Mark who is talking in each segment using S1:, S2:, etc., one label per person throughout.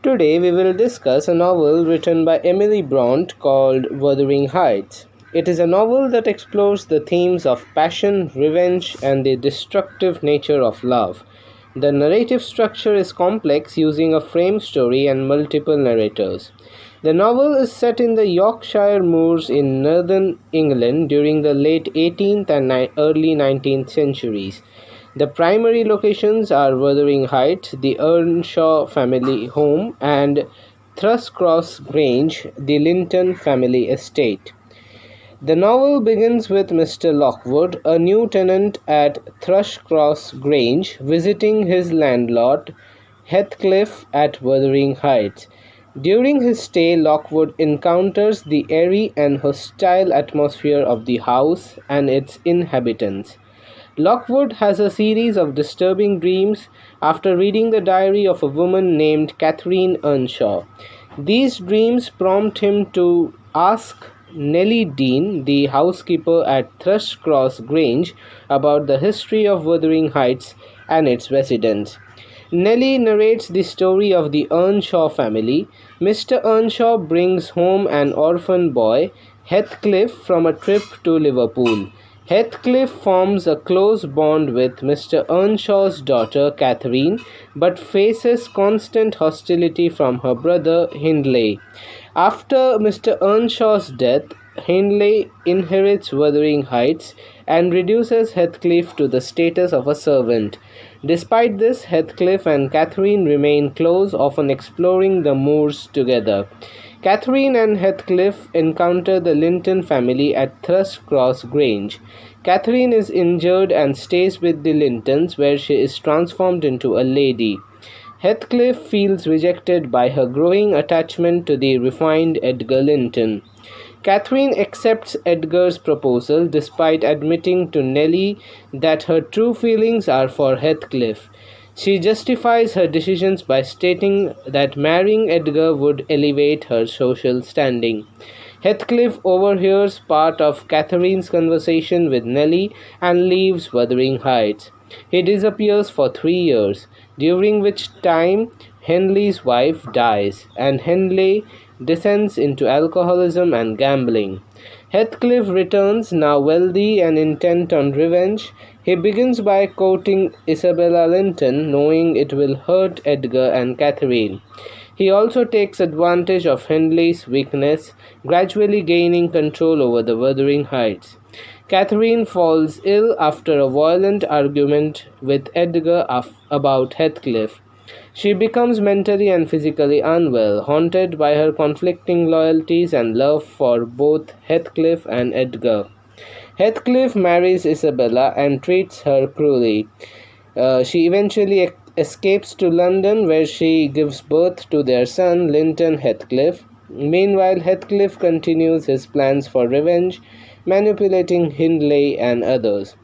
S1: Today we will discuss a novel written by Emily Bronte called Wuthering Heights. It is a novel that explores the themes of passion, revenge, and the destructive nature of love. The narrative structure is complex, using a frame story and multiple narrators. The novel is set in the Yorkshire moors in northern England during the late 18th and early 19th centuries. The primary locations are Wuthering Heights, the Earnshaw family home, and Thrushcross Grange, the Linton family estate. The novel begins with Mr. Lockwood, a new tenant at Thrushcross Grange, visiting his landlord, Heathcliff, at Wuthering Heights. During his stay, Lockwood encounters the airy and hostile atmosphere of the house and its inhabitants. Lockwood has a series of disturbing dreams after reading the diary of a woman named Catherine Earnshaw. These dreams prompt him to ask Nellie Dean, the housekeeper at Thrushcross Grange, about the history of Wuthering Heights and its residents. Nellie narrates the story of the Earnshaw family. Mr. Earnshaw brings home an orphan boy, Heathcliff, from a trip to Liverpool. Heathcliff forms a close bond with Mr. Earnshaw's daughter Catherine, but faces constant hostility from her brother Hindley. After Mr. Earnshaw's death, Hindley inherits Wuthering Heights and reduces Heathcliff to the status of a servant. Despite this, Heathcliff and Catherine remain close, often exploring the moors together. Catherine and Heathcliff encounter the Linton family at Thrushcross Grange. Catherine is injured and stays with the Lintons, where she is transformed into a lady. Heathcliff feels rejected by her growing attachment to the refined Edgar Linton. Catherine accepts Edgar's proposal despite admitting to Nellie that her true feelings are for Heathcliff. She justifies her decisions by stating that marrying Edgar would elevate her social standing. Heathcliff overhears part of Catherine's conversation with Nellie and leaves Wuthering Heights. He disappears for 3 years, during which time Henley's wife dies, and Henley descends into alcoholism and gambling. Heathcliff returns, now wealthy and intent on revenge. He begins by courting Isabella Linton, knowing it will hurt Edgar and Catherine. He also takes advantage of Henley's weakness, gradually gaining control over the Wuthering Heights. Catherine falls ill after a violent argument with Edgar about Heathcliff. She becomes mentally and physically unwell, haunted by her conflicting loyalties and love for both Heathcliff and Edgar. Heathcliff marries Isabella and treats her cruelly. She eventually escapes to London, where she gives birth to their son, Linton Heathcliff. Meanwhile, Heathcliff continues his plans for revenge, manipulating Hindley and others.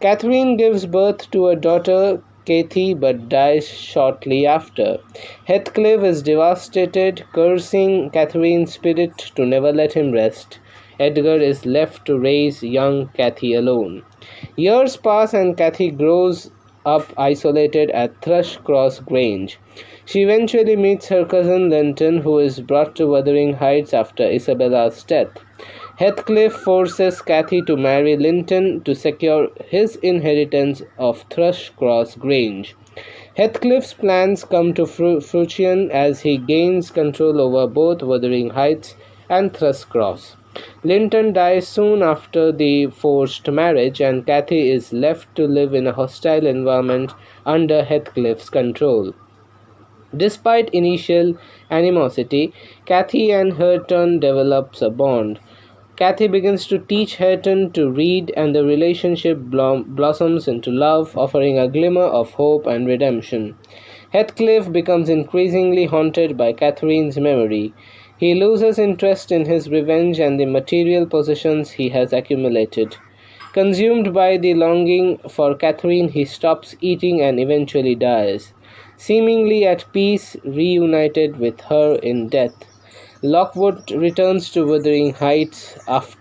S1: Catherine gives birth to a daughter, Kathy, but dies shortly after. Heathcliff is devastated, cursing Catherine's spirit to never let him rest. Edgar is left to raise young Kathy alone. Years pass and Kathy grows up isolated at Thrushcross Grange. She eventually meets her cousin Linton, who is brought to Wuthering Heights after Isabella's death. Heathcliff forces Kathy to marry Linton to secure his inheritance of Thrushcross Grange. Heathcliff's plans come to fruition as he gains control over both Wuthering Heights and Thrushcross. Linton dies soon after the forced marriage, and Kathy is left to live in a hostile environment under Heathcliff's control. Despite initial animosity, Kathy and Hareton develops a bond. Kathy begins to teach Hareton to read, and the relationship blossoms into love, offering a glimmer of hope and redemption. Heathcliff becomes increasingly haunted by Catherine's memory. He loses interest in his revenge and the material possessions he has accumulated. Consumed by the longing for Catherine, he stops eating and eventually dies, seemingly at peace, reunited with her in death. Lockwood returns to Wuthering Heights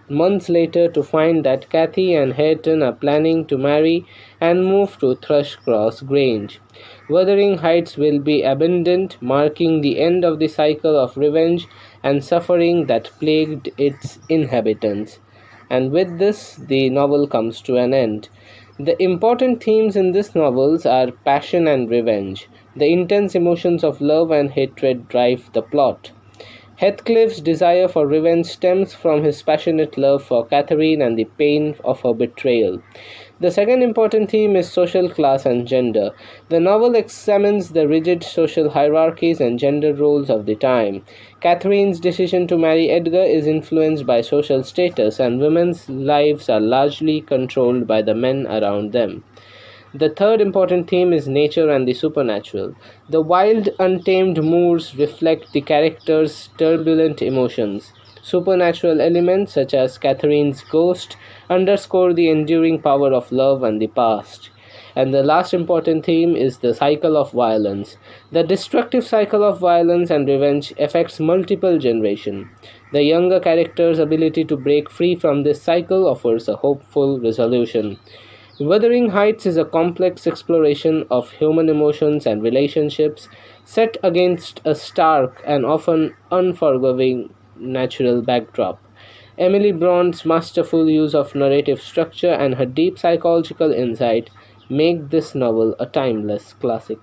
S1: months later to find that Kathy and Hareton are planning to marry and move to Thrushcross Grange. Wuthering Heights will be abandoned, marking the end of the cycle of revenge and suffering that plagued its inhabitants. And with this, the novel comes to an end. The important themes in this novels are passion and revenge. The intense emotions of love and hatred drive the plot. Heathcliff's desire for revenge stems from his passionate love for Catherine and the pain of her betrayal. The second important theme is social class and gender. The novel examines the rigid social hierarchies and gender roles of the time. Catherine's decision to marry Edgar is influenced by social status, and women's lives are largely controlled by the men around them. The third important theme is nature and the supernatural. The wild, untamed moors reflect the characters' turbulent emotions. Supernatural elements, such as Catherine's ghost, underscore the enduring power of love and the past. And the last important theme is the cycle of violence. The destructive cycle of violence and revenge affects multiple generations. The younger character's ability to break free from this cycle offers a hopeful resolution. Wuthering Heights is a complex exploration of human emotions and relationships set against a stark and often unforgiving natural backdrop. Emily Bronte's masterful use of narrative structure and her deep psychological insight make this novel a timeless classic.